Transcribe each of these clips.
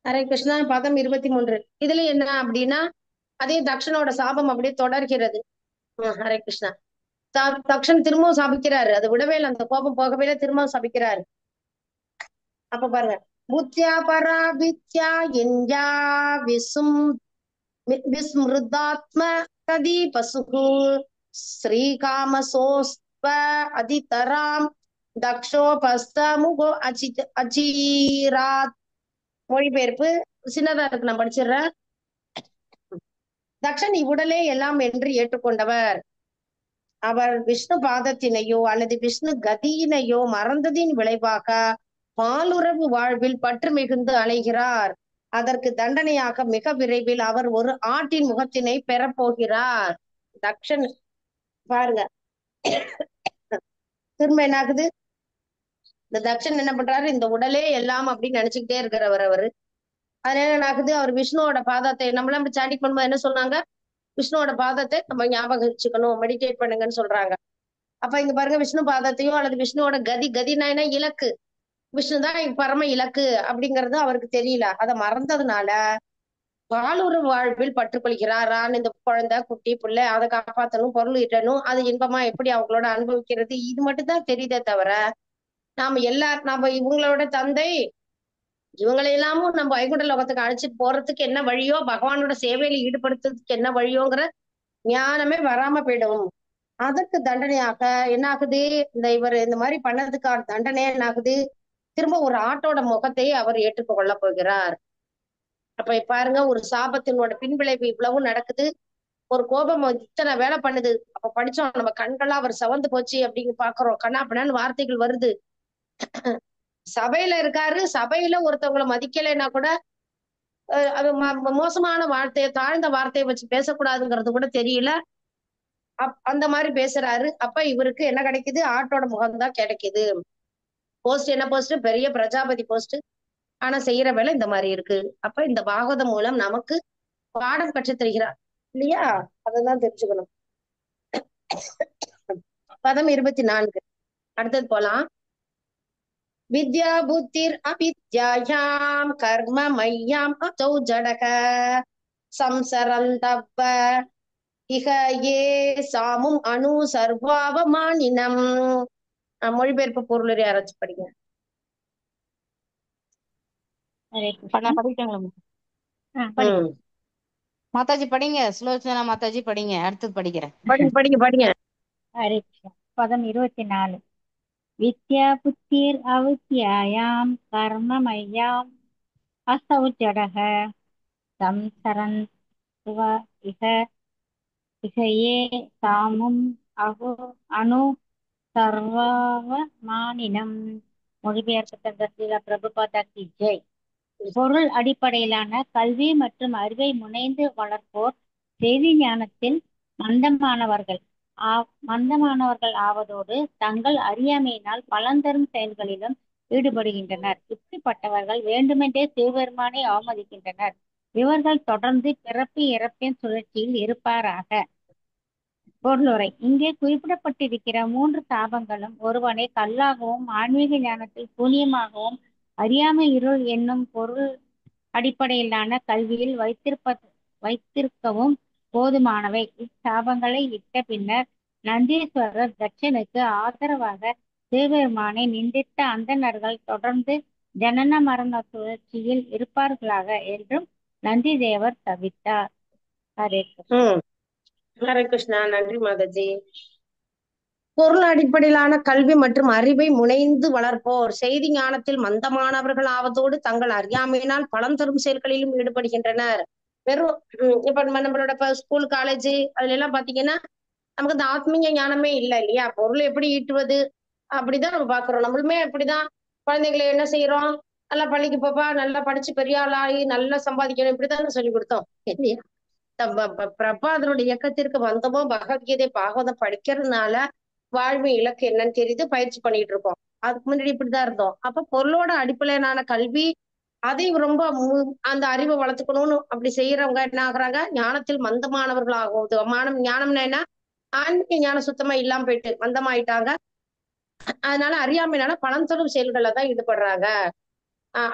ஹரே கிருஷ்ணா. பதம் 23. இதுல என்ன அப்படின்னா அதே தக்ஷனோட சாபம் அப்படியே தொடர்கிறது. ஹரே கிருஷ்ணா. தக்ஷன் திரும்பவும் சபிக்கிறாரு. அது விடவே இல்லை, அந்த கோபம் போகவே இல்லை, திரும்பவும் சபிக்கிறாரு. அப்ப பாருங்க, புத்தியா பரா வித்யா இந்தியா விசும் விஸ்மிருதாத்ம கதி பசுகு ஸ்ரீகாமசோஸ்வ அதிதராம் தக்ஷோபஸ்தமுகோ அஜீராத். மொழிபெயர்ப்பு சின்னதா இருக்கு, நான் படிச்சிடுறேன். தக்ஷன் இவ்வுடலே எல்லாம் என்று ஏற்றுக்கொண்டவர். அவர் விஷ்ணு பாதத்தினையோ அல்லது விஷ்ணு கதியினையோ மறந்ததின் விளைவாக பாலுறவு வாழ்வில் பற்று மிகுந்து அலைகிறார். அதற்கு தண்டனையாக மிக விரைவில் அவர் ஒரு ஆட்டின் முகத்தினை பெறப்போகிறார். தக்ஷன் பாருங்க, திரும்ப என்ன ஆகுது, இந்த தக்ஷன் என்ன பண்றாரு, இந்த உடலே எல்லாம் அப்படின்னு நினைச்சுக்கிட்டே இருக்கிறவர் அவரு. அதனால என்ன ஆகுது, அவர் விஷ்ணுவோட பாதத்தை நம்மளாம் சாண்டிங் பண்ணும்போது என்ன சொன்னாங்க, விஷ்ணுவோட பாதத்தை நம்ம ஞாபகம் வச்சுக்கணும், மெடிடேட் பண்ணுங்கன்னு சொல்றாங்க. அப்ப இங்க பாருங்க, விஷ்ணு பாதத்தையும் அல்லது விஷ்ணுவோட கதினா என்ன, இலக்கு, விஷ்ணுதான் பரம இலக்கு அப்படிங்கறது அவருக்கு தெரியல. அதை மறந்ததுனால பாலுறவு வாழ்வில் பற்றுக்கொள்கிறாரான். இந்த குழந்தை குட்டி பிள்ளை அதை காப்பாற்றணும், பொருள் ஈட்டணும், அது இன்பமா எப்படி அவங்களோட அனுபவிக்கிறது, இது மட்டும் தான் தெரியுதே தவிர நம்ம இவங்களோட தந்தை இவங்களை எல்லாமும் நம்ம வைகுண்ட லோகத்துக்கு அழைச்சிட்டு போறதுக்கு என்ன வழியோ, பகவானோட சேவையில ஈடுபடுத்துறதுக்கு என்ன வழியோங்கிற ஞானமே வராம போயிடும். அதற்கு தண்டனையாக என்ன ஆகுது, இவர் இந்த மாதிரி பண்ணதுக்கான தண்டனை என்ன ஆகுது, திரும்ப ஒரு ஆட்டோட முகத்தை அவர் ஏற்றுக்கொள்ள போகிறார். அப்ப பாருங்க, ஒரு சாபத்தினோட பின்விளைவு இவ்வளவும் நடக்குது. ஒரு கோபம் இத்தனை வேலை பண்ணுது. அப்ப படிச்சோம், நம்ம கண்கள்லாம் அவர் சவந்து போச்சு அப்படின்னு பாக்குறோம். கண்ணாப்பண்ணான்னு வார்த்தைகள் வருது. சபையில இருக்காரு, சபையில ஒருத்தவங்களை மதிக்கலைன்னா கூட அது மோசமான வார்த்தையை, தாழ்ந்த வார்த்தையை வச்சு பேசக்கூடாதுங்கிறது கூட தெரியல. அந்த மாதிரி பேசுறாரு. அப்ப இவருக்கு என்ன கிடைக்குது, ஆட்டோட முகம்தான் கிடைக்குது. போஸ்ட் என்ன போஸ்ட், பெரிய பிரஜாபதி போஸ்ட். ஆனா செய்யற வேலை இந்த மாதிரி இருக்கு. அப்ப இந்த பாகவதம் மூலம் நமக்கு பாடம் கற்றுத் தருகிறார் இல்லையா, அததான் தெரிஞ்சுக்கணும். பதம் 24. அடுத்தது போலாம். வித்யா புத்திர் அவித்யாயாம் கர்ம மையாம் அதௌ ஜடக சம்சரந்தவ இக ஏ சாமும் அணு சர்வாவமானினம். மொழிபெயர்ப்பு பொருள் யாராச்சும் படிங்க. ஹரே கிருஷ்ணா. நான் படிக்கட்டுங்களா? படிங்க. மாதாஜி படிங்க, சுலோச்சனா மாதாஜி படிங்க, அடுத்தது படிக்கிறேன். படிங்க படிங்க படிங்க. ஹரே கிருஷ்ணா. பதம் 24. வித்யா புத்திர் அவித்யாயாம் கர்மமய்யாம் அசௌ ஜடக சம்சரன் இக இகையே சாமும் அணு சர்வமானினம். மொழிபெயர்ப்பு தந்த ஸ்ரீல பிரபுபாதா கி ஜெய். பொருள் அடிப்படையிலான கல்வி மற்றும் அறிவை முனைந்து வளர்ப்போர் செய்தி ஞானத்தில் மந்தமானவர்கள் ஆவதோடு தங்கள் அறியாமையினால் பலந்தரும் செயல்களிலும் ஈடுபடுகின்றனர். இப்படிப்பட்டவர்கள் வேண்டுமென்றே சிவபெருமானை அவமதிக்கின்றனர். இவர்கள் தொடர்ந்து பிறப்பு இறப்பின் சுழற்சியில் இருப்பாராக. பொருளுரை. இங்கே குறிப்பிடப்பட்டிருக்கிற 3 சாபங்களும் ஒருவனை கல்லாகவும் ஆன்மீக ஞானத்தில் சூனியமாகவும் அறியாமை இருள் என்னும் பொருள் அடிப்படையிலான கல்வியில் வைத்திருக்கவும் போதுமானவை. இச்சாபங்களை இட்ட பின்னர் நந்தீஸ்வரர் தட்சனுக்கு ஆதரவாக சிவபெருமானை நிந்தித்த அந்தணர்கள் தொடர்ந்து ஜனன மரண சுழற்சியில் இருப்பார்களாக என்றும் நந்தி தேவர் தவித்தார். ஹரே கிருஷ்ணா. ஹரே கிருஷ்ணா. நன்றி மாதாஜி. பொருள் அடிப்படையிலான கல்வி மற்றும் அறிவை முனைந்து வளர்ப்போர் செய்தி ஞானத்தில் மந்தமானவர்கள் ஆவதோடு தங்கள் அறியாமையினால் பலம் தரும் செயல்களிலும் ஈடுபடுகின்றனர். வெறும் இப்ப நம்மளோட ஸ்கூல் காலேஜ் அதுல எல்லாம் பாத்தீங்கன்னா நமக்கு இந்த ஆத்மீக ஞானமே இல்லை இல்லையா. பொருள் எப்படி ஈட்டுவது அப்படிதான் நம்ம பாக்குறோம். நம்மளுமே அப்படிதான் குழந்தைகளை என்ன செய்யறோம், நல்லா பள்ளிக்கு போப்பா, நல்லா படிச்சு பெரிய ஆளாகி நல்லா சம்பாதிக்கணும், இப்படிதான் சொல்லி கொடுத்தோம் இல்லையா. பிரபாதனுடைய இயக்கத்திற்கு வந்தமோ பகவத்கீதை பாகவதம் படிக்கிறதுனால வாழ்வு இலக்கு என்னன்னு தெரியுது, பயிற்சி பண்ணிட்டு இருக்கோம். அதுக்கு முன்னாடி இப்படிதான் இருந்தோம். அப்ப பொருளோட அடிப்படையிலான கல்வி அதை ரொம்ப அந்த அறிவை வளர்த்துக்கணும்னு அப்படி செய்யறவங்க என்ன ஆகுறாங்க, ஞானத்தில் மந்தமானவர்கள் ஆகுது. ஞானம்னா என்ன, ஆன்மீக ஞானம் சுத்தமா இல்லாம போயிட்டு மந்தமாயிட்டாங்க. அதனால அறியாமையினால பலம் தரும் செயல்கள்ல தான் ஈடுபடுறாங்க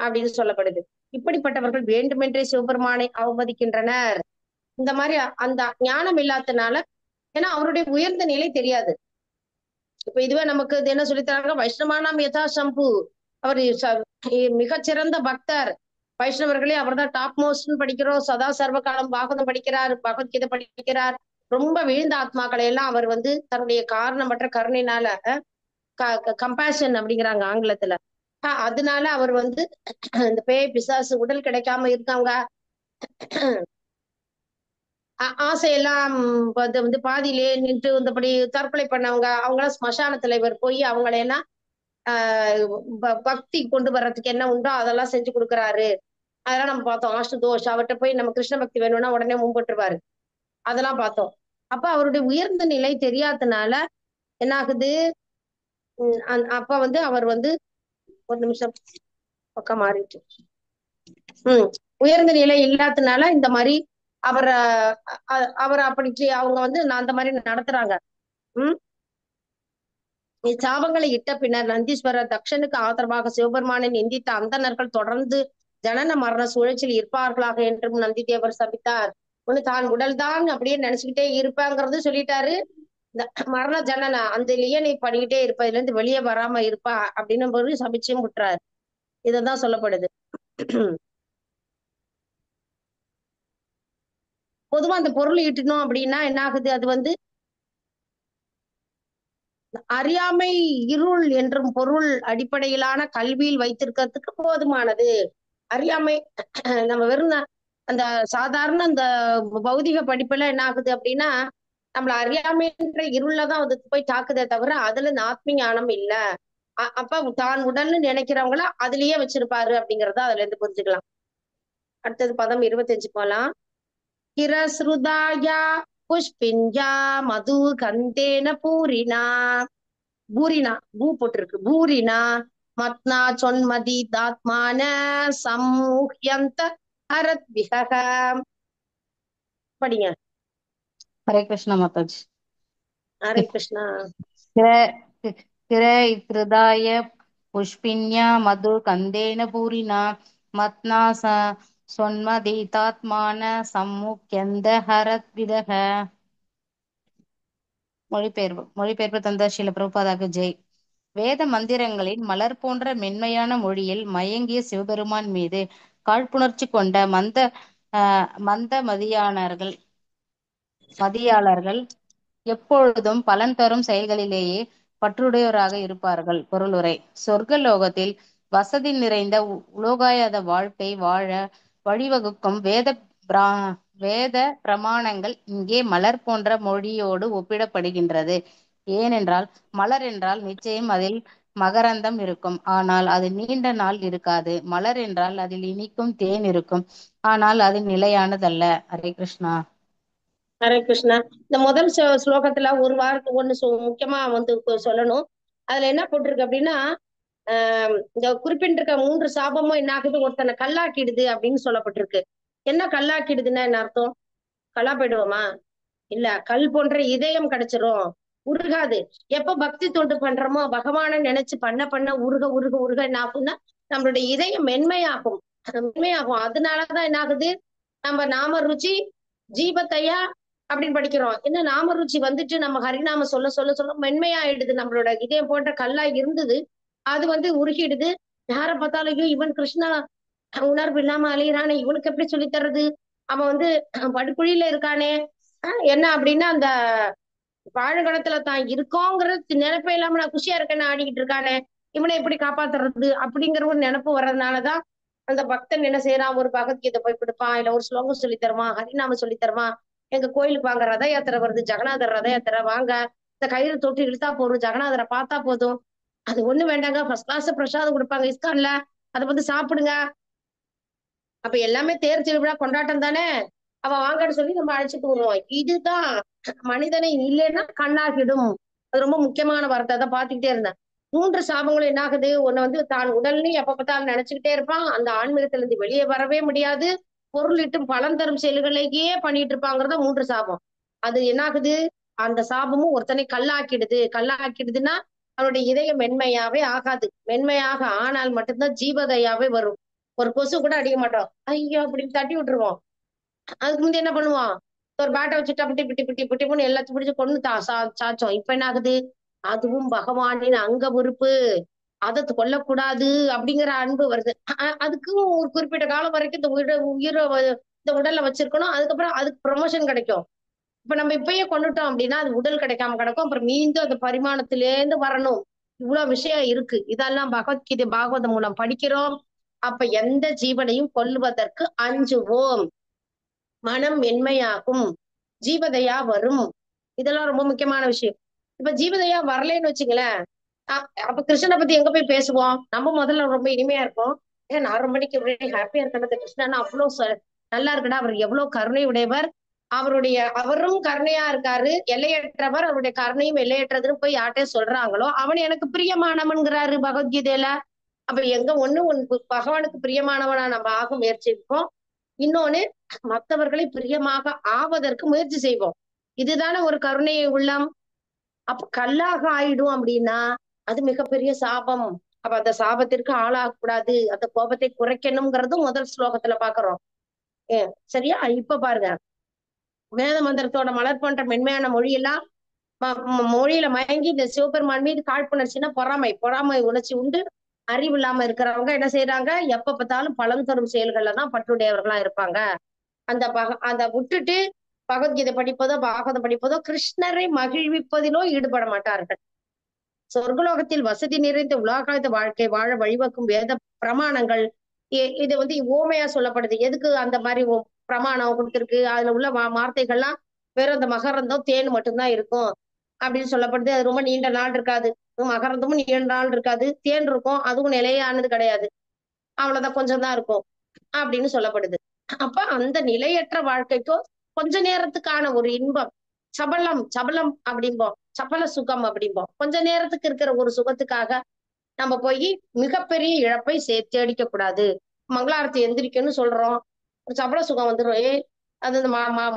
அப்படின்னு சொல்லப்படுது. இப்படிப்பட்டவர்கள் வேண்டுமென்றே சிவபெருமானை அவமதிக்கின்றனர். இந்த மாதிரி அந்த ஞானம் இல்லாதனால, ஏன்னா அவருடைய உயர்ந்த நிலை தெரியாது. இப்ப இதுவே நமக்கு இது என்ன சொல்லித்தராங்க, வைஷ்ணவானாம் யதா சம்பு, அவர் மிகச்சிறந்த பக்தர். வைஷ்ணவர்களே அவர்தான் டாப் மோஸ்ட்னு படிக்கிறோம். சதா சர்வ காலம் பாகவதம் படிக்கிறார், பகவத்கீதை படிக்கிறார். ரொம்ப வீழ்ந்த ஆத்மாக்களை எல்லாம் அவர் வந்து தன்னுடைய காரணமற்ற கருணையினால கம்பேஷன் அப்படிங்கிறாங்க ஆங்கிலத்துல. அதனால அவர் வந்து இந்த பேய் பிசாசு உடல் கிடைக்காம இருக்காங்க, ஆசையெல்லாம் வந்து பாதியிலே நின்று இந்தபடி தற்கொலை பண்ணவங்க, அவங்களாம் ஸ்மசானத்துல இவர் போய் அவங்களையெல்லாம் பக்தி கொண்டு வர்றதுக்கு என்ன உண்டோ அதெல்லாம் செஞ்சு கொடுக்குறாரு. அதெல்லாம் நம்ம பார்த்தோம். ஆசுதோஷ் அவர்கிட்ட போய் நம்ம கிருஷ்ண பக்தி வேணும்னா உடனே முன்பற்றுவாரு. அதெல்லாம் பார்த்தோம். அப்ப அவருடைய உயர்ந்த நிலை தெரியாதனால என்ன ஆகுது, அப்ப வந்து அவர் வந்து ஒரு நிமிஷம் பக்கம் மாறிட்டு உயர்ந்த நிலை இல்லாதனால இந்த மாதிரி அவரை அவரை அப்படி அவங்க வந்து அந்த மாதிரி நடத்துறாங்க. சாபங்களை இட்ட பின்னர் நந்தீஸ்வரர் தக்ஷனுக்கு ஆதரவாக சிவபெருமானை நிந்தித்த அந்தணர்கள் தொடர்ந்து ஜனன மரண சுழற்சியில் இருப்பார்களாக என்றும் நந்தி தேவர் சபித்தார். ஒண்ணு தான் உடல் தான் அப்படியே நினைச்சுக்கிட்டே இருப்பாங்கிறது சொல்லிட்டாரு. இந்த மரண ஜனன அதுலயே நீ பண்ணிக்கிட்டே இருப்ப, இதுல இருந்து வெளியே வராம இருப்பா அப்படின்னு போது சபிச்சும் விட்டுறாரு. இததான் சொல்லப்படுது. பொதுவா அந்த பொருள் ஈட்டணும் அப்படின்னா என்ன ஆகுது, அது வந்து அறியாமை இருள் என்றும் பொருள் அடிப்படையிலான கல்வியில் வைத்திருக்கிறதுக்கு போதுமானது. அறியாமை நம்ம வெறும் அந்த சாதாரண அந்த பௌதிக படிப்புல என்ன ஆகுது அப்படின்னா, நம்மள அறியாமைன்ற இருளதான் அதுக்கு போய் தாக்குதே தவிர அதுல இந்த ஆத்ம ஞானம் இல்ல. அப்ப தான் உடல்னு நினைக்கிறவங்கள அதுலயே வச்சிருப்பாரு அப்படிங்கறத அதுல இருந்து புரிஞ்சுக்கலாம். அடுத்தது பதம் 25 போலாம். கிரஸ்ருதாயா புஷ்பின்யா மது கந்தேன பூரினா, பூரினா பூ போட்டிருக்கு, பூரினா மத்னா சொன்மதி தாத்மான சம்முஹ்யந்த அரத்விஹ. படிங்க. ஹரே கிருஷ்ணா மாதாஜி. ஹரே கிருஷ்ணா. கிருதாய புஷ்பின்யா மது கந்தேன பூரினா மத்னா சொன்மதீதாத்மான சம்முக்யந்த ஹரத்விதக. மொழிபெயர்ப்பு தந்த ஸ்ரீல பிரபுபாதாக்கு ஜெய். வேத மந்திரங்களின் மலர் போன்ற மென்மையான மொழியில் மயங்கிய சிவபெருமான் மீது காழ்ப்புணர்ச்சி கொண்ட மந்த மதியாளர்கள் எப்பொழுதும் பலன் தரும் செயல்களிலேயே பற்றுடையோராக இருப்பார்கள். பொருளுரை: சொர்க்க லோகத்தில் வசதி நிறைந்த உலோகாயத வாழ்க்கை வாழ வழிவகுக்கும் வேத பிரமாணங்கள் இங்கே மலர் போன்ற மொழியோடு ஒப்பிடப்படுகின்றது. ஏனென்றால் மலர் என்றால் நிச்சயம் அதில் மகரந்தம் இருக்கும், ஆனால் அது நீண்ட நாள் இருக்காது. மலர் என்றால் அதில் இனிக்கும் தேன் இருக்கும், ஆனால் அது நிலையானதல்ல. ஹரே கிருஷ்ணா. ஹரே கிருஷ்ணா. இந்த முதல் ஸ்லோகத்துல ஒரு வாரத்துக்கு ஒண்ணு முக்கியமா வந்து சொல்லணும். அதுல என்ன போட்டிருக்கு அப்படின்னா, இந்த குறிப்பிட்டிருக்க 3 சாபமும் என்ன ஆகுது, ஒருத்தனை கல்லாக்கிடுது அப்படின்னு சொல்லப்பட்டிருக்கு. என்ன கல்லாக்கிடுதுன்னா என்ன அர்த்தம்? கல்லா போயிடுவோமா? இல்ல, கல் போன்ற இதயம் கிடைச்சிரும், உருகாது. எப்ப பக்தி தொண்டு பண்றோமோ பகவானை நினைச்சு பண்ண பண்ண உருக உருக உருக என்ன ஆகும்னா நம்மளுடைய இதயம் மென்மையாகும். மென்மையாகும். அதனாலதான் என்ன ஆகுது, நம்ம நாம ருச்சி ஜீவத்தையா அப்படின்னு படிக்கிறோம். என்ன நாம ருச்சி வந்துட்டு நம்ம ஹரிநாம சொல்ல சொல்ல சொல்ல மென்மையாயிடுது. நம்மளோட இதயம் போன்ற கல்லா இருந்தது அது வந்து உருகிடுது. யார பார்த்தாலும் ஐயோ இவன் கிருஷ்ணா உணர்வு இல்லாம அலையிறானே, இவனுக்கு எப்படி சொல்லி தர்றது, அவன் வந்து படுகுழியில இருக்கானே, என்ன அப்படின்னா அந்த பாழுங்கணத்துல தான் இருக்கோங்கிறது நினைப்பே இல்லாம நான் குஷியா இருக்கேன்னு ஆடிக்கிட்டு இருக்கானே, இவனை எப்படி காப்பாத்துறது அப்படிங்கிற ஒரு நினைப்பு வர்றதுனாலதான் அந்த பக்தன் என்ன செய்யறான், ஒரு பகவத்கீதை போய் கொடுப்பான், இல்ல ஒரு ஸ்லோகம் சொல்லி தருவான், ஹரிநாம சொல்லி தருவான். எங்க கோயிலுக்கு வாங்க, ரத யாத்திரை வருது, ஜெகநாதர் ரத யாத்திரை வாங்க, இந்த கயிறு தொட்டு இழுத்தா போதும், ஜெகநாதரை பார்த்தா போதும், அது ஒண்ணு வேண்டாங்க, ஃபர்ஸ்ட் கிளாஸ் பிரசாதம் கொடுப்பாங்க இஸ்கான்ல, அதை வந்து சாப்பிடுங்க. அப்ப எல்லாமே தேர் திருவிழா கொண்டாட்டம் தானே, அவன் வாங்கன்னு சொல்லி நம்ம அழைச்சிட்டு வருவோம். இதுதான் மனிதனை இல்லைன்னா கண்ணாகிடும். அது ரொம்ப முக்கியமான வார்த்தை. அதை பார்த்துக்கிட்டே இருந்தேன். 3 சாபங்களும் என்ன ஆகுது, ஒண்ணு வந்து தான் உடல்னு எப்ப பார்த்தாலும் நினைச்சுக்கிட்டே இருப்பான், அந்த ஆன்மீகத்துல இருந்து வெளியே வரவே முடியாது, பொருளிட்டும் பலன் தரும் செயல்களையே பண்ணிட்டு இருப்பாங்கிறத 3 சாபம். அது என்ன ஆகுது, அந்த சாபமும் ஒருத்தனை கல்லாக்கிடுது. கல்லாக்கிடுதுன்னா அவனுடைய இதயம் மென்மையாவே ஆகாது. மென்மையாக ஆனால் மட்டும்தான் ஜீவதையாவே வரும். ஒரு கொசு கூட அடிக்க மாட்டோம், ஐயோ அப்படின்னு தட்டி விட்டுருவோம். அதுக்கு முந்தைய என்ன பண்ணுவான், ஒரு பேட்டை வச்சுட்டா பிட்டி பிட்டி பிட்டி பிட்டின்னு எல்லாத்தையும் பிடிச்சு கொண்டு சாச்சோம். இப்ப என்ன ஆகுது, அதுவும் பகவானின் அங்க உறுப்பு, அதை கொல்லக்கூடாது அப்படிங்கிற அன்பு வருது. அதுக்கும் ஒரு குறிப்பிட்ட காலம் வரைக்கும் இந்த உயிரை இந்த உடல்ல வச்சிருக்கணும். அதுக்கப்புறம் அதுக்கு ப்ரொமோஷன் கிடைக்கும். இப்ப நம்ம இப்பயே கொண்டுட்டோம் அப்படின்னா அது உடல் கிடைக்காம கிடக்கும். அப்புறம் மீண்டும் அந்த பரிமாணத்திலேருந்து வரணும். இவ்வளவு விஷயம் இருக்கு. இதெல்லாம் பகவத்கீதை பாகவதம் மூலம் படிக்கிறோம். அப்ப எந்த ஜீவனையும் கொல்லுவதற்கு அஞ்சுவோம். மனம் மென்மையாகும், ஜீவதயா வரும். இதெல்லாம் ரொம்ப முக்கியமான விஷயம். இப்ப ஜீவதயா வரலைன்னு வச்சுங்களேன், அப்ப கிருஷ்ணனை பத்தி எங்க போய் பேசுவோம்? நம்ம முதல்ல ரொம்ப இனிமையா இருப்போம். ஏன் நான் ரொம்ப ஹாப்பியா இருக்கேன், கிருஷ்ணன் அவ்வளவு நல்லா இருக்குடா, அவர் எவ்வளவு கருணை உடையவர், அவரும் கருணையா இருக்காரு, எல்லையற்றவர், அவருடைய கருணையும் எல்லையற்றதுன்னு போய் யார்கிட்ட சொல்றாங்களோ அவன் எனக்கு பிரியமானவன்கிறாரு பகவத்கீதையில. அப்ப எங்க பகவானுக்கு பிரியமானவனா நம்ம ஆக முயற்சிப்போம். இன்னொன்னு, மற்றவர்களை பிரியமாக ஆவதற்கு முயற்சி செய்வோம். இதுதானே ஒரு கருணை உள்ளம். அப்ப கல்லாக ஆயிடும் அப்படின்னா அது மிகப்பெரிய சாபம். அப்ப அந்த சாபத்திற்கு ஆளாகக்கூடாது, அந்த கோபத்தை குறைக்கணுங்கிறதும் முதல் ஸ்லோகத்துல பாக்குறோம். சரியா? இப்ப பாருங்க, வேத மந்திரத்தோட மலர் போன்ற மென்மையான மொழியெல்லாம் மொழியில மயங்கி இந்த சிவபெருமான் மீது காழ்ப்புணர்ச்சின்னா பொறாமை உணர்ச்சி உண்டு அறிவு இல்லாம இருக்கிறவங்க என்ன செய்யறாங்க, எப்ப பார்த்தாலும் பலன் தரும் செயல்கள்ல தான் பற்றுடையவர்களா இருப்பாங்க. அந்த விட்டுட்டு பகவத்கீதை படிப்பதோ பாகவதம் படிப்பதோ கிருஷ்ணரை மகிழ்விப்பதிலோ ஈடுபட மாட்டார்கள். சொர்க்கலோகத்தில் வசதி நிறைந்த உலகாயத வாழ்க்கை வாழ வழிவகுக்கும் வேத பிரமாணங்கள் இது ஓமையா சொல்லப்படுது. எதுக்கு அந்த மாதிரி பிரமாணம் கொடுத்திருக்கு, அதுல உள்ள வார்த்தைகள்லாம் வெறும் அந்த மகரந்தம் தேன் மட்டும்தான் இருக்கும் அப்படின்னு சொல்லப்படுது. அது ரொம்ப நீண்ட நாள் இருக்காது, மகரந்தமும் நீண்ட நாள் இருக்காது, தேன் இருக்கும், அதுவும் நிலையானது கிடையாது, அவ்வளவுதான் கொஞ்சம் தான் இருக்கும் அப்படின்னு சொல்லப்படுது. அப்ப அந்த நிலையற்ற வாழ்க்கைக்கும் கொஞ்ச நேரத்துக்கான ஒரு இன்பம், சபலம் அப்படிம்போம், சபல சுகம் அப்படிம்போம், கொஞ்ச நேரத்துக்கு இருக்கிற ஒரு சுகத்துக்காக நம்ம போய் மிகப்பெரிய இழப்பை தேடிக்க கூடாது. மங்களாரத்தி எந்திரிக்கணும்னு சொல்றோம், ஒரு சபல சுகம் வந்துடும். அது இந்த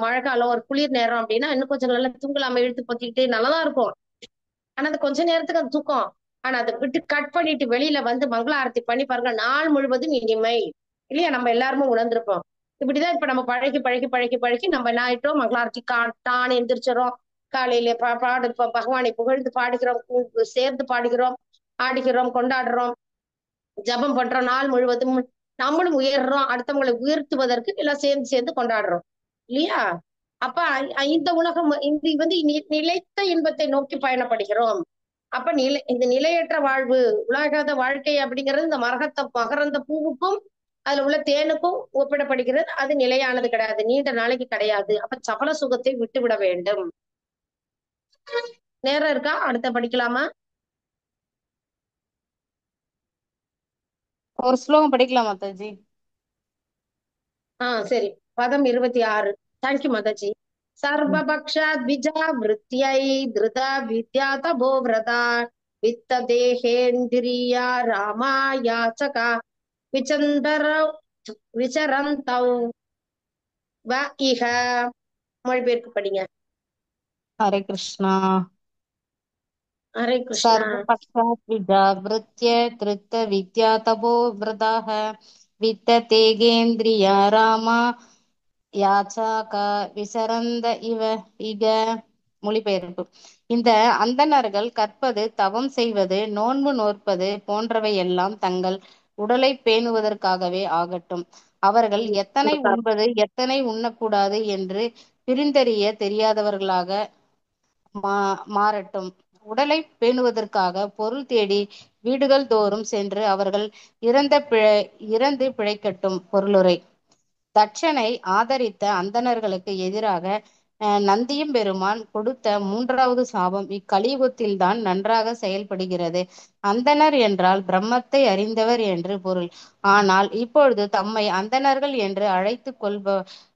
மழை காலம் ஒரு குளிர் நேரம் அப்படின்னா இன்னும் கொஞ்சம் நல்லா தூங்கலாம, இழுத்து பொத்திக்கிட்டு நல்லாதான் இருக்கும். ஆனா அது கொஞ்ச நேரத்துக்கு அது தூக்கம். ஆனா அதை விட்டு கட் பண்ணிட்டு வெளியில வந்து மங்கள ஆரத்தி பண்ணி பாருங்க, நாள் முழுவதும் இனிமை. இல்லையா? நம்ம எல்லாருமே உணர்ந்திருப்போம். இப்படிதான் இப்ப நம்ம பழகி பழகி பழகி பழகி நம்ம என்ன ஆயிட்டோம், மங்களாரத்தி காட்டான்னு எந்திரிச்சிடறோம். காலையில பாடு பகவானை புகழ்ந்து பாடுகிறோம், சேர்ந்து பாடுகிறோம், ஆடுகிறோம், கொண்டாடுறோம், ஜபம் பண்றோம், நாள் முழுவதும் நம்மளும் உயர்றோம், அடுத்தவங்களை உயர்த்துவதற்கு எல்லாம் சேர்ந்து சேர்ந்து கொண்டாடுறோம். இல்லையா? அப்ப இந்த உலகம் நிலைத்த இன்பத்தை நோக்கி பயணப்படுகிறோம். அப்ப இந்த நிலையற்ற வாழ்வு, உலகாத வாழ்க்கை அப்படிங்கிறது இந்த மகரந்த பூவுக்கும் அதுல உள்ள தேனுக்கும் ஒப்பிடப்படுகிறது. அது நிலையானது கிடையாது, நீண்ட நாளைக்கு கிடையாது. அப்ப சபல சுகத்தை விட்டு விட வேண்டும். நேரம் இருக்கா? அடுத்த படிக்கலாமா? ஒரு ஸ்லோகம் படிக்கலாம் மாதாஜி. சரி. பதம் 26. தேங்க்யூ மாதாஜி. सर्वभक्षाद्विजावृत्यै धृता विद्या तपोव्रता वित्तदेहेन्द्रिया रामा याचका विचरन्तौ व इह. மொழிபெயர்ப்பு படிங்க. ஹரே கிருஷ்ணா. ஹரே கிருஷ்ணா. सर्वपक्षाद्विजावृत्य धृत विद्या तपो व्रताः वित्ततेगेन्द्रिया रामा யாச்சாகா விசரந்த இக. மொழிபெயர்ப்பு. இந்த அந்தணர்கள் கற்பது, தவம் செய்வது, நோன்பு நோற்பது போன்றவை எல்லாம் தங்கள் உடலை பேணுவதற்காகவே ஆகட்டும். அவர்கள் எத்தனை உண்பது எத்தனை உண்ணக்கூடாது என்று பிரிந்தறிய தெரியாதவர்களாக மாறட்டும். உடலை பேணுவதற்காக பொருள் தேடி வீடுகள் தோறும் சென்று அவர்கள் இறந்து பிழைக்கட்டும். பொருளுரை. தட்சனை ஆதரித்த அந்தணர்களுக்கு எதிராக நந்தியம் பெருமான் கொடுத்த மூன்றாவது சாபம் இக்கலியுகத்தில்தான் நன்றாக செயல்படுகிறது. அந்தணர் என்றால் பிரம்மத்தை அறிந்தவர் என்று பொருள். ஆனால் இப்பொழுது தம்மை அந்தணர்கள் என்று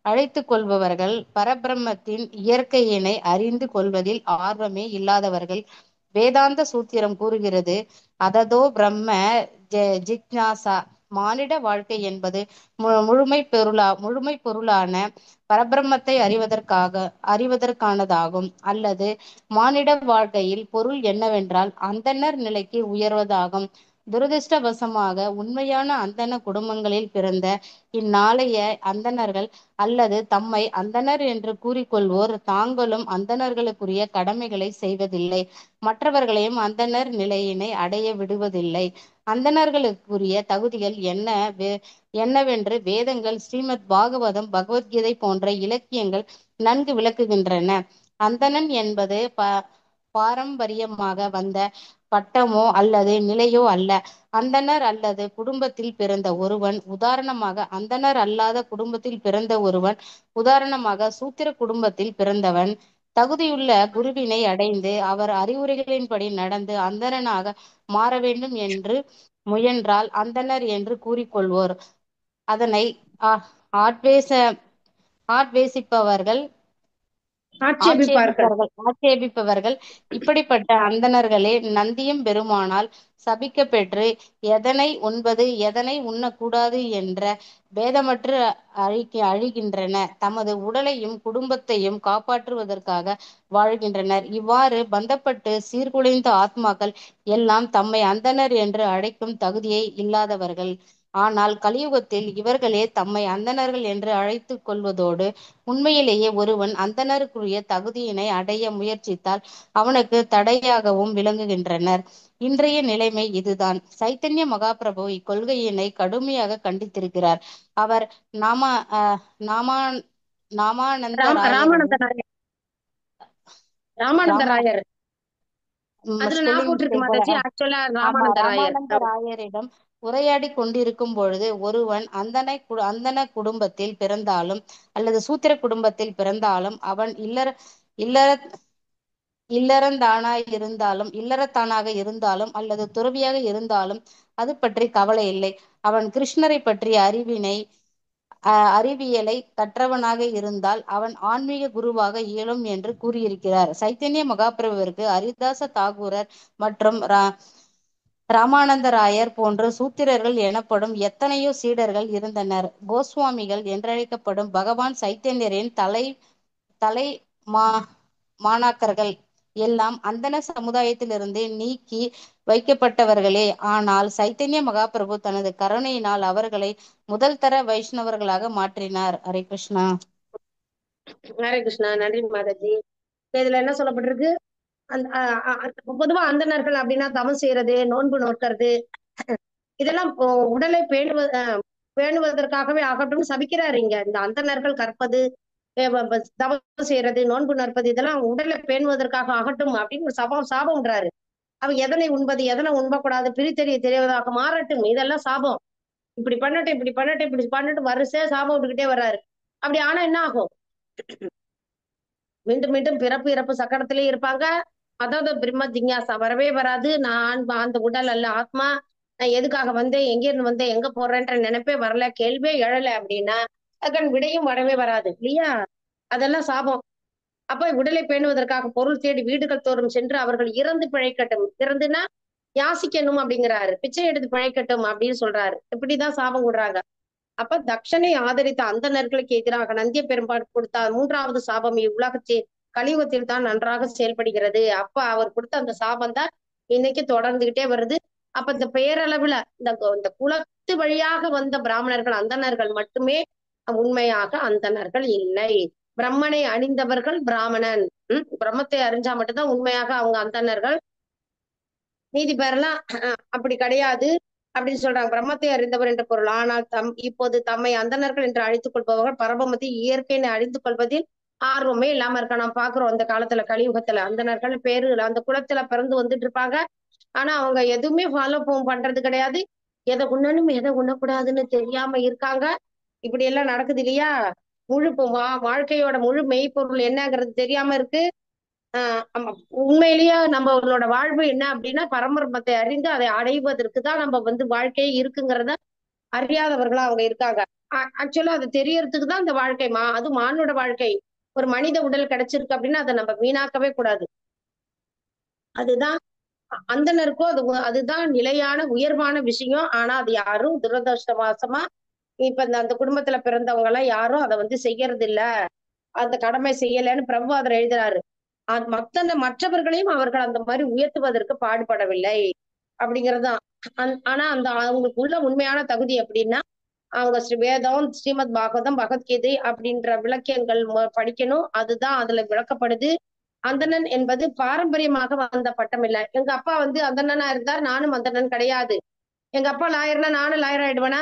அழைத்து கொள்பவர்கள் பரபிரம்மத்தின் இயற்கையினை அறிந்து கொள்வதில் ஆர்வமே இல்லாதவர்கள். வேதாந்த சூத்திரம் கூறுகிறது, அததோ பிரம்ம ஜிக்ஞாசா. மானிட வாழ்க்கை என்பது முழுமை பொருளான பரபிரம்மத்தை அறிவதற்கானதாகும். அல்லது மானிட வாழ்க்கையில் பொருள் என்னவென்றால் அந்தணர் நிலைக்கு உயர்வதாகும். துரதிர்ஷ்டவசமாக உண்மையான அந்தண குடும்பங்களில் பிறந்த இந்நாளைய அந்தணர்கள் அல்லது தம்மை அந்தணர் என்று கூறிக்கொள்வோர் தாங்களும் அந்தணர்களுக்குரிய கடமைகளை செய்வதில்லை, மற்றவர்களையும் அந்தணர் நிலையினை அடைய விடுவதில்லை. அந்தணர்களுக்குரிய தகுதிகள் என்னவென்று வேதங்கள், ஸ்ரீமத் பாகவதம், பகவத்கீதை போன்ற இலக்கியங்கள் நன்கு விளக்குகின்றன. அந்தணன் என்பது பாரம்பரியமாக வந்த பட்டமோ அல்லது நிலையோ அல்ல. அந்தணர் அல்லது குடும்பத்தில் பிறந்த ஒருவன், உதாரணமாக அந்தணர் அல்லாத குடும்பத்தில் பிறந்த ஒருவன், உதாரணமாக சூத்திர குடும்பத்தில் பிறந்தவன், தகுதியுள்ள குருவினை அடைந்து அவர் அறிவுரைகளின்படி நடந்து அந்தணனாக மாற வேண்டும் என்று முயன்றால் அந்தணர் என்று கூறிக்கொள்வோர். அதனை ஆட்வேச ஆட்வேசிப்பவர்கள் ஆட்சேபிப்பார்கள். ஆட்சேபிப்பவர்கள் இப்படிப்பட்ட அந்தணர்களே நந்தியம் பெருமானால் சபிக்க பெற்று எதனை உண்பது எதனை உண்ணக்கூடாது என்ற பேதமற்று அழிகின்றனர். தமது உடலையும் குடும்பத்தையும் காப்பாற்றுவதற்காக வாழ்கின்றனர். இவ்வாறு பந்தப்பட்டு சீர்குலைந்த ஆத்மாக்கள் எல்லாம் தம்மை அந்தணர் என்று அழைக்கும் தகுதியை இல்லாதவர்கள். ஆனால் கலியுகத்தில் இவர்களே தம்மை அந்தணர்கள் என்று அழைத்துக் கொள்வதோடு, உண்மையிலேயே ஒருவன் அந்தணருக்குரிய தகுதியினை அடைய முயற்சித்தால் அவனுக்கு தடையாகவும் விளங்குகின்றனர். இன்றைய நிலைமை இதுதான். சைத்தன்ய மகாபிரபு இக்கொள்கையினை கடுமையாக கண்டித்திருக்கிறார். அவர் நாமானந்த ராமானந்த ராயர் அதுல நான் போட்டிருக்கு மாதாஜி. ஆக்சுவலா ராமானந்த ராயரிடம் உரையாடி கொண்டிருக்கும் பொழுது, ஒருவன் அந்தன குடும்பத்தில் பிறந்தாலும் அல்லது சூத்திர குடும்பத்தில் பிறந்தாலும் அவன் இல்லறத்தானாக இருந்தாலும் அல்லது துறவியாக இருந்தாலும் அது பற்றி கவலை இல்லை. அவன் கிருஷ்ணரை பற்றிய அறிவியலை கற்றவனாக இருந்தால் அவன் ஆன்மீக குருவாக இயலும் என்று கூறியிருக்கிறார். சைத்தன்ய மகாபிரபுவிற்கு ஹரிதாச தாகூரர் மற்றும் ராமானந்தராயர் போன்ற சூத்திரர்கள் எனப்படும் எத்தனையோ சீடர்கள் இருந்தனர். கோஸ்வாமிகள் என்றழைக்கப்படும் பகவான் சைத்தன்யரின் தலை மாணாக்கர்கள் எல்லாம் அந்தண சமுதாயத்திலிருந்து நீக்கி வைக்கப்பட்டவர்களே. ஆனால் சைத்தன்ய மகாபிரபு தனது கருணையினால் அவர்களை முதல் தர வைஷ்ணவர்களாக மாற்றினார். ஹரே கிருஷ்ணா. ஹரே கிருஷ்ணா. நன்றி மாதாஜி. இதுல என்ன சொல்லப்பட்டிருக்கு? பொதுவா அந்தணர்கள் அப்படின்னா தவம் செய்யறது, நோன்பு நோக்கிறது, இதெல்லாம் உடலை பேணுவதற்காகவே ஆகட்டும் சபிக்கிறாரு இங்க. இந்த அந்தணர்கள் கற்பது, தவம் செய்யறது, நோன்பு நற்பது, இதெல்லாம் உடலை பேணுவதற்காக ஆகட்டும் அப்படின்னு சாபம்ன்றாரு. அவ எதனை உண்பது எதனை உண்பக்கூடாது தெரிவதாக மாறட்டும், இதெல்லாம் சாபம். இப்படி பண்ணட்டும் வரிசையா சாபம் விட்டுக்கிட்டே வர்றாரு. அப்படி ஆனா என்ன ஆகும்? மீண்டும் மீண்டும் பிறப்பு இறப்பு சக்கரத்திலே இருப்பாங்க. அதாவது பிரம்ம ஜிஞ்ஞாசா வரவே வராது. நான் அந்த உடல் அல்ல ஆத்மா, நான் எதுக்காக வந்தேன், எங்க இருந்து வந்தேன், எங்க போறேன்ற நினைப்பே வரல, கேள்வியே எழல அப்படின்னா அதுக்கான விடையும் வரவே வராது இல்லையா? அதெல்லாம் சாபம். அப்ப உடலை பேணுவதற்காக பொருள் தேடி வீடுகள் தோறும் சென்று அவர்கள் இறந்து பிழைக்கட்டும், இறந்துன்னா யாசிக்கணும் அப்படிங்கிறாரு, பிச்சை எடுத்து பிழைக்கட்டும் அப்படின்னு சொல்றாரு. இப்படிதான் சாபம் விடுறாங்க. அப்ப தக்ஷனை ஆதரித்த அந்தணர்களுக்கு எதிராக நந்திய பெரும்பாடு கொடுத்த 3வது சாபம் இவ்வுலகத்தில் கலியுகத்தில் தான் நன்றாக செயல்படுகிறது. அப்ப அவர் கொடுத்த அந்த சாபம் தான் இன்னைக்கு தொடர்ந்துகிட்டே வருது. அப்ப இந்த பெயரளவுல இந்த குலத்து வழியாக வந்த பிராமணர்கள் அந்தணர்கள் மட்டுமே உண்மையாக அந்தணர்கள் இல்லை. பிரம்மனை அணிந்தவர்கள் பிராமணன். பிரம்மத்தை அறிஞ்சா மட்டும்தான் உண்மையாக அவங்க அந்தணர்கள். நீதி பேரெல்லாம் அப்படி கிடையாது அப்படின்னு சொல்றாங்க. பிரம்மத்தை அறிந்தவர் என்ற பொருள். ஆனால் இப்போது தம்மை அந்தணர்கள் என்று அழைத்துக் கொள்பவர்கள் பரபமத்தை இயற்கையை அறிந்து கொள்வதில் ஆர்வமே இல்லாம இருக்க நாம் பாக்குறோம். அந்த காலத்துல கலியுகத்துல அந்தணர்கள் பேரு அந்த குலத்துல பிறந்து வந்துட்டு இருப்பாங்க. ஆனா அவங்க எதுவுமே ஃபாலோ பண்றது கிடையாது. எதை உண்ணணும் எதை உண்ணக்கூடாதுன்னு தெரியாம இருக்காங்க. இப்படி எல்லாம் நடக்குது இல்லையா? வாழ்க்கையோட முழு மெய்ப்பொருள் என்னங்கிறது தெரியாம இருக்கு. உண்மையிலேயே நம்மளோட வாழ்வு என்ன அப்படின்னா பரமர்மத்தை அறிந்து அதை அடைவதற்கு தான் நம்ம வாழ்க்கையே இருக்குங்கிறத அறியாதவர்களா அவங்க இருக்காங்க. ஆக்சுவலா அது தெரியறதுக்கு தான் இந்த வாழ்க்கை அது மானோட வாழ்க்கை. ஒரு மனித உடல் கிடைச்சிருக்கு அப்படின்னா அதை நம்ம வீணாக்கவே கூடாது. அதுதான் அந்தனருக்கும் அதுதான் நிலையான உயர்வான விஷயம். ஆனா அது யாரும் துரதிருஷ்டவசமா இப்ப அந்த குடும்பத்துல பிறந்தவங்க எல்லாம் யாரும் அதை செய்யறது இல்ல, அந்த கடமை செய்யலன்னு பிரபுபாதர் எழுதுறாரு. மற்றவர்களையும் அவர்கள் அந்த மாதிரி உயர்த்துவதற்கு பாடுபடவில்லை அப்படிங்கிறதுதான். ஆனா அந்த அவங்களுக்கு உள்ள உண்மையான தகுதி எப்படின்னா அவங்க ஸ்ரீ வேதம், ஸ்ரீமத் பாகவதம், பகவத்கீதை அப்படின்ற விளக்கியங்கள் படிக்கணும். அதுதான் அதுல விளக்கப்படுது. அந்தணன் என்பது பாரம்பரியமாக வந்த பட்டம் இல்ல. எங்க அப்பா வந்து அந்தணனா இருந்தார், நானும் அந்தணன் கிடையாது. எங்க அப்பா லாயர்னா நானும் லாயர் ஆயிடுவேனா?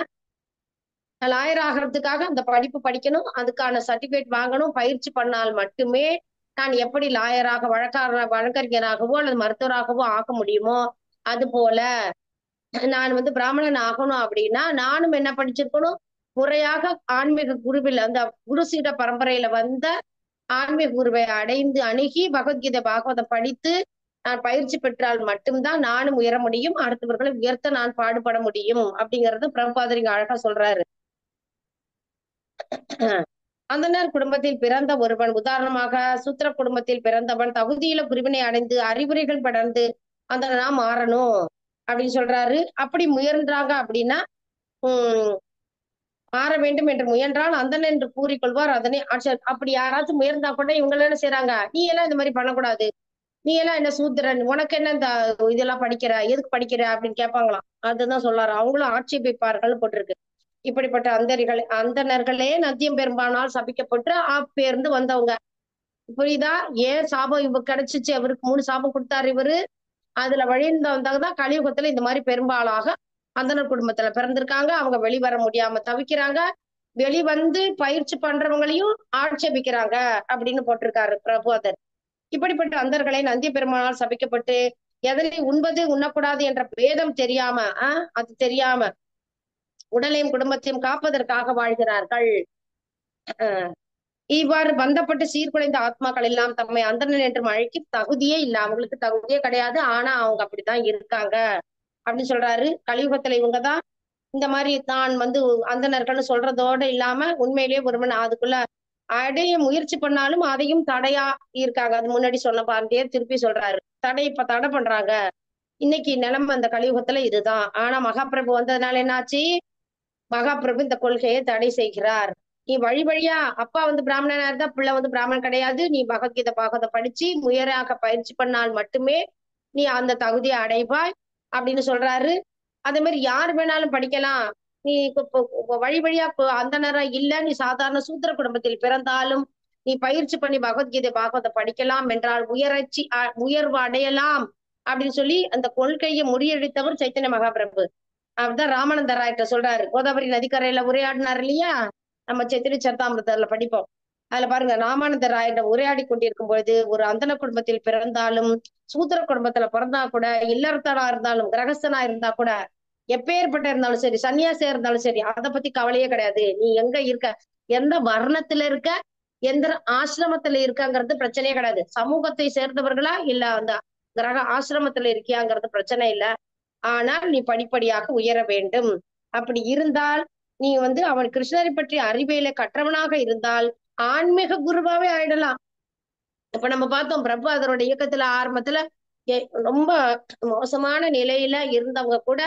லாயர் ஆகிறதுக்காக அந்த படிப்பு படிக்கணும், அதுக்கான சர்டிபிகேட் வாங்கணும், பயிற்சி பண்ணால் மட்டுமே நான் எப்படி லாயராக வழக்கறிஞராகவோ அல்லது மருத்துவராகவோ ஆக முடியுமோ, அது போல நான் வந்து பிராமணன் ஆகணும் அப்படின்னா நானும் என்ன படிச்சிருக்கணும், முறையாக ஆன்மீக குருவில் அந்த குரு சீட பரம்பரையில வந்த ஆன்மீக குருவை அடைந்து அணுகி பகவத்கீதை பாகவதம் படித்து நான் பயிற்சி பெற்றால் மட்டும்தான் நானும் உயர முடியும், அடுத்தவர்களை உயர்த்த நான் பாடுபட முடியும் அப்படிங்கறத பிரபுபாதர் இங்க அழகா சொல்றாரு. அந்தனர் குடும்பத்தில் பிறந்த ஒருவன், உதாரணமாக சூத்திர குடும்பத்தில் பிறந்தவன் தகுதியில குருவினை அடைந்து அறிவுரைகள் படர்ந்து அந்தனா மாறணும் அப்படின்னு சொல்றாரு. அப்படி முயன்றாங்க அப்படின்னா உம் மாற வேண்டும் என்று முயன்றால் அந்தன் என்று கூறிக்கொள்வார். அதனை அப்படி யாராச்சும் முயன்றா கூட இவங்க என்ன செய்யறாங்க, நீ எல்லாம் இந்த மாதிரி பண்ணக்கூடாது, நீ எல்லாம் என்ன சூத்திரன், உனக்கு என்ன இந்த இதெல்லாம் படிக்கிற, எதுக்கு படிக்கிற அப்படின்னு கேட்பாங்களாம். அதுதான் சொல்லாரு, அவங்களும் ஆட்சேபிப்பார்கள் போட்டிருக்கு. இப்படிப்பட்ட அந்தணர்களே நந்தியம் பெரும்பானால் சபிக்கப்பட்டு பேர்ந்து வந்தவங்க. புரியுதா? ஏன் சாபம் இவ கிடைச்சிச்சு, அவருக்கு 3 சாபம் கொடுத்தாரு இவரு. அதுல வழிந்து வந்தவங்கதான் கலியுகத்துல இந்த மாதிரி பெரும்பாலாக அந்தனர் குடும்பத்துல பிறந்திருக்காங்க. அவங்க வெளிவர முடியாம தவிக்கிறாங்க. வெளிவந்து பயிற்சி பண்றவங்களையும் ஆட்சேபிக்கிறாங்க அப்படின்னு போட்டிருக்காரு பிரபுதர். இப்படிப்பட்ட அந்தர்களை நந்தி பெருமானால் சபிக்கப்பட்டு எதனை உண்பது உண்ணக்கூடாது என்ற பேதம் தெரியாம அது தெரியாம உடலையும் குடும்பத்தையும் காப்பதற்காக வாழ்கிறார்கள். இவ்வாறு பந்தப்பட்டு சீர்குலைந்த ஆத்மாக்கள் எல்லாம் தம்மை அந்தணன் என்று அழைக்கும் தகுதியே இல்லை, அவங்களுக்கு தகுதியே கிடையாது. ஆனா அவங்க அப்படித்தான் இருக்காங்க அப்படின்னு சொல்றாரு. கலியுகத்துல இவங்கதான் இந்த மாதிரி தான் வந்து அந்தணர்கள்னு சொல்றதோட இல்லாம உண்மையிலேயே ஒருவன் அதுக்குள்ள அடைய முயற்சி பண்ணாலும் அதையும் தடையா இருக்காங்க. அது முன்னாடி சொன்ன பாண்டியே திருப்பி சொல்றாரு, இப்ப தடை பண்றாங்க. இன்னைக்கு நிலைமை அந்த கலியுகத்துல இதுதான். ஆனா மகாபிரபு வந்ததுனால என்னாச்சு, மகாபிரபு இந்த கொள்கையை தடை செய்கிறார். நீ வழி வழியா அப்பா வந்து பிராமணனா இருந்தா பிள்ளை வந்து பிராமணன் கிடையாது, நீ பகவத்கீதை பாகவதை படிச்சு முயறாக பயிற்சி பண்ணால் மட்டுமே நீ அந்த தகுதியை அடைவாய் அப்படின்னு சொல்றாரு. அதே மாதிரி யார் வேணாலும் படிக்கலாம். நீ வழி வழியா அந்த நேரம் இல்ல, நீ சாதாரண சூத்திர குடும்பத்தில் பிறந்தாலும் நீ பயிற்சி பண்ணி பகவத்கீதை பாகவதை படிக்கலாம் என்றால் உயர்வு அடையலாம் அப்படின்னு சொல்லி அந்த கொள்கையை முறியடித்தவர் சைத்தன்ய மகாபிரபு. அப்படிதான் ராமானந்த ராய்கிட்ட சொல்றாரு. கோதாவரி நதிக்கரையில உரையாடினார் இல்லையா, நம்ம சைத்தன்ய சரிதாமிரதத்துல படிப்போம். அதுல பாருங்க, ராமானந்த ராயிட உரையாடி கொண்டிருக்கும் பொழுது ஒரு அந்தன குடும்பத்தில் பிறந்தாலும் சூத்திர குடும்பத்துல பிறந்தா கூட, இல்லறத்தனா இருந்தாலும் கிரகஸ்தனா இருந்தா கூட, எப்பேற்பட்ட இருந்தாலும் சரி, சன்னியாசியா இருந்தாலும் சரி, அதை பத்தி கவலையே கிடையாது. நீ எங்க இருக்க, எந்த வர்ணத்துல இருக்க, எந்த ஆசிரமத்துல இருக்காங்கிறது பிரச்சனையே கிடையாது. சமூகத்தை சேர்ந்தவர்களா இல்ல அந்த கிரக ஆசிரமத்துல இருக்கியாங்கிறது பிரச்சனை இல்லை. ஆனால் நீ படிப்படியாக உயர வேண்டும். அப்படி இருந்தால் நீ வந்து அவன் கிருஷ்ணரை பற்றி அறிவியலை கற்றவனாக இருந்தால் ஆன்மீக குருவாவே ஆயிடலாம். இப்ப நம்ம பார்த்தோம், பிரபு அதனோட இயக்கத்துல ஆரம்பத்துல ரொம்ப மோசமான நிலையில இருந்தவங்க கூட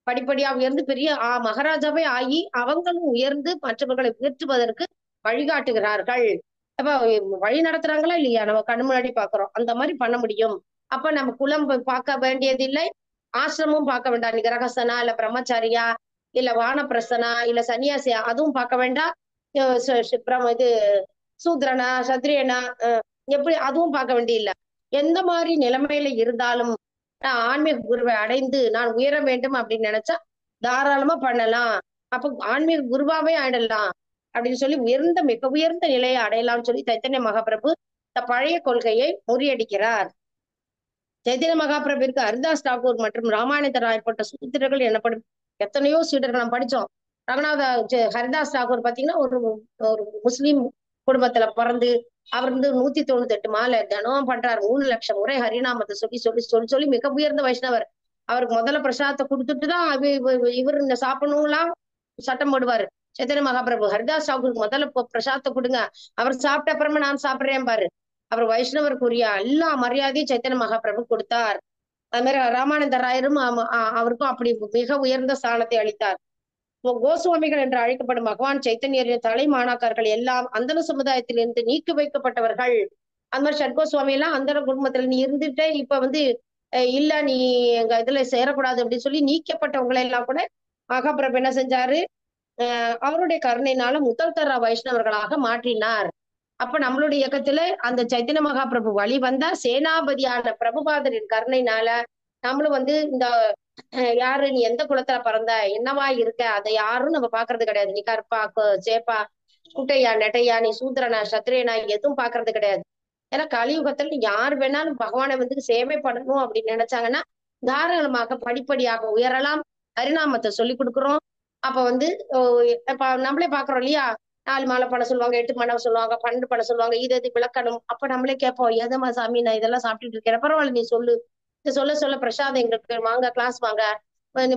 படிப்படியா உயர்ந்து பெரிய மகாராஜாவே ஆகி அவங்களும் உயர்ந்து மற்றவர்களை உயர்த்துவதற்கு வழிகாட்டுகிறார்கள். அப்ப வழி நடத்துறாங்களா இல்லையா, நம்ம கண்ணு முன்னாடி பாக்குறோம். அந்த மாதிரி பண்ண முடியும். அப்ப நம்ம குலம் பார்க்க வேண்டியதில்லை, ஆசிரமும் பார்க்க வேண்டாம். நீ கிரகஸ்தனா இல்ல பிரம்மச்சாரியா இல்ல வானப்பிரசனா இல்ல சன்னியாசியா அதுவும் பார்க்க வேண்டாம். இது சூத்ரனா சத்திரியனா எப்படி அதுவும் பார்க்க வேண்டியதில்லை. எந்த மாதிரி நிலைமையில இருந்தாலும் ஆன்மீக குருவை அடைந்து நான் உயர வேண்டும் அப்படின்னு நினைச்சா தாராளமா பண்ணலாம். அப்ப ஆன்மீக குருவாவே ஆயிடலாம் அப்படின்னு சொல்லி மிக உயர்ந்த நிலையை அடையலாம்னு சொல்லி சைத்தன்ய மகாபிரபு இந்த பழைய கொள்கையை முறியடிக்கிறார். சைத்தன்ய மகாபிரபுவிற்கு ஹரிதாஸ் தாக்கூர் மற்றும் ராமானந்த ராய் போன்ற சூத்திரர்கள் எனப்படும் எத்தனையோ சீடர்கள் நாம் படிச்சோம். ரங்கநாத ஹரிதாஸ் தாக்கூர் பாத்தீங்கன்னா ஒரு முஸ்லீம் குடும்பத்துல பிறந்து அவர் வந்து 198 மாலை தினம் பண்றாரு. 3 லட்சம் முறை ஹரிநாமத்தை சொல்லி மிக உயர்ந்த வைஷ்ணவர். அவருக்கு முதல்ல பிரசாதத்தை கொடுத்துட்டுதான் இவர் சாப்பிடணும்லாம் சட்டம் போடுவாரு. சைத்தன்ய மகாபிரபு ஹரிதாஸ் தாக்கூருக்கு முதல்ல பிரசாதத்தை கொடுங்க, அவர் சாப்பிட்ட அப்புறமா நான் சாப்பிடுறேன் பாரு. அவர் வைஷ்ணவருக்குரிய எல்லா மரியாதையும் சைத்தன்ய மகாபிரபு கொடுத்தார். அது மாதிரி ராமானந்த ராயரும் அவருக்கும் அப்படி மிக உயர்ந்த ஸ்தானத்தை அளித்தார். கோஸ்வாமிகள் என்று அழைக்கப்படும் பகவான் சைத்தன்யரின் தலை மாணாக்கர்கள் எல்லாம் அந்தன சமுதாயத்திலிருந்து நீக்கி வைக்கப்பட்டவர்கள். அந்த மாதிரி ஷட்கோஸ்வாமி எல்லாம் அந்தன குடும்பத்துல நீ இருந்துட்டு இப்ப வந்து இல்ல நீ எங்க இதுல சேரக்கூடாது அப்படின்னு சொல்லி நீக்கப்பட்டவங்களை எல்லாம் கூட மகாபிரபு என்ன செஞ்சாரு? அவருடைய கருணையினால முதல் தர வைஷ்ணவர்களாக மாற்றினார். அப்ப நம்மளுடைய இயக்கத்துல அந்த சைத்தன்ய மகாபிரபு வழி வந்தா சேனாபதியான பிரபுபாதரின் கருணையினால நம்மளும் இந்த யாரு, நீ எந்த குலத்துல பிறந்த, என்னவா இருக்க, அதை யாரும் நம்ம பாக்குறது கிடையாது. நீ கற்பா சேப்பா குட்டையா நெட்டையா, நீ சூத்திரனா சத்திரியனா, எதுவும் பாக்குறது கிடையாது. ஏன்னா கலியுகத்துல நீ யார் வேணாலும் பகவானை சேவை பண்ணணும் அப்படின்னு நினைச்சாங்கன்னா தாராளமாக படிப்படியாக உயரலாம். பரிணாமத்தை சொல்லி கொடுக்குறோம். அப்ப ஓ, இப்ப நம்மளே பாக்குறோம் இல்லையா? 4 மாலை பண்ண சொல்லுவாங்க, 8 பண்ண சொல்லுவாங்க, 12 பண்ண சொல்லுவாங்க. இது விளக்கணும். அப்ப நம்மளே கேட்போம், எதமா சாமி நான் இதெல்லாம் சாப்பிட்டுட்டு இருக்கேன், பரவாயில்ல நீ சொல்லு. இது சொல்ல சொல்ல பிரசாதம் எங்களுக்கு வாங்க, கிளாஸ் வாங்க,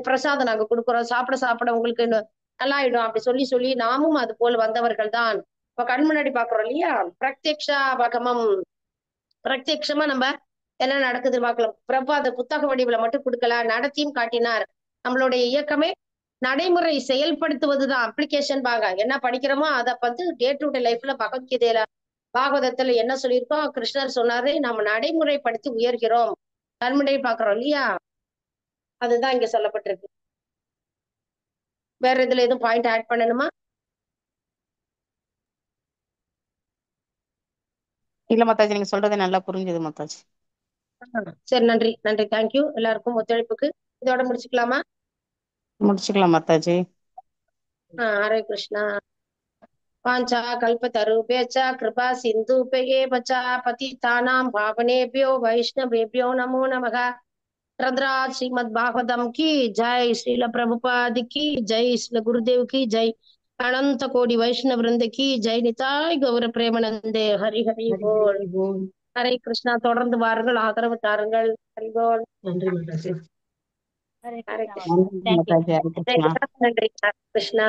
பிரசாதம் நாங்க கொடுக்குறோம், சாப்பிட சாப்பிட உங்களுக்கு நல்லாயிடும் அப்படி சொல்லி சொல்லி நாமும் அது போல வந்தவர்கள் தான். இப்ப கண் முன்னாடி பாக்குறோம் இல்லையா? பிரத்யக்ஷா பகமம். பிரத்யட்சமா நம்ம என்ன நடக்குது பார்க்கலாம். பிரபு அதை புத்தக வடிவுல மட்டும் கொடுக்கல, நடத்தியும் காட்டினார். நம்மளுடைய இயக்கமே நடைமுறை செயல்படுத்துவதுதான். அப்ளிகேஷன் பாங்க என்ன படிக்கிறோமோ அதை டே டு டே லைஃப்ல பகவத்கீதையில பாகவதத்துல என்ன சொல்லியிருக்கோம், கிருஷ்ணர் சொன்னாரு, நம்ம நடைமுறைப்படுத்தி உயர்கிறோம். கண்முறை பாக்குறோம் இல்லையா? அதுதான் இங்க சொல்லப்பட்டிருக்கு. வேற இதுல எதுவும் பாயிண்ட் ஆட் பண்ணணுமா? இல்ல மாதாஜி, நீங்க சொல்றது நல்லா புரிஞ்சுது மாதாஜி. சரி, நன்றி நன்றி, தேங்க்யூ எல்லாருக்கும் ஒத்துழைப்புக்கு. இதோட முடிச்சுக்கலாமா? முடிச்சுக்கலாம் மாதாஜி. ஹரே கிருஷ்ணா. வாஞ்சா கல்பத்தருபேச்ச கிருபா சிந்துபேயேவ ச பतितानां पावनेभ्यो वैष्णवेभ्यो नमो नमः. रद्राज श्रीमद् भागवतम की जय, श्रील प्रभुपाद की जय, श्रील गुरुदेव की जय, अनंत कोटि वैष्णव वृंद की जय, निताय गौर प्रेमानंदे. हरि हरि बोल. हरे कृष्णा. தொடர்ந்து வாருங்கள், ஆதரவு தாருங்கள். ஹரி போல். நன்றி மாதாஜி. ஹரே ஹரே கிருஷ்ணா கிருஷ்ணா. மாதாஜி. தேங்க்யூ. மாதாஜி, ஹரே கிருஷ்ணா. நன்றி. ஹரே கிருஷ்ணா.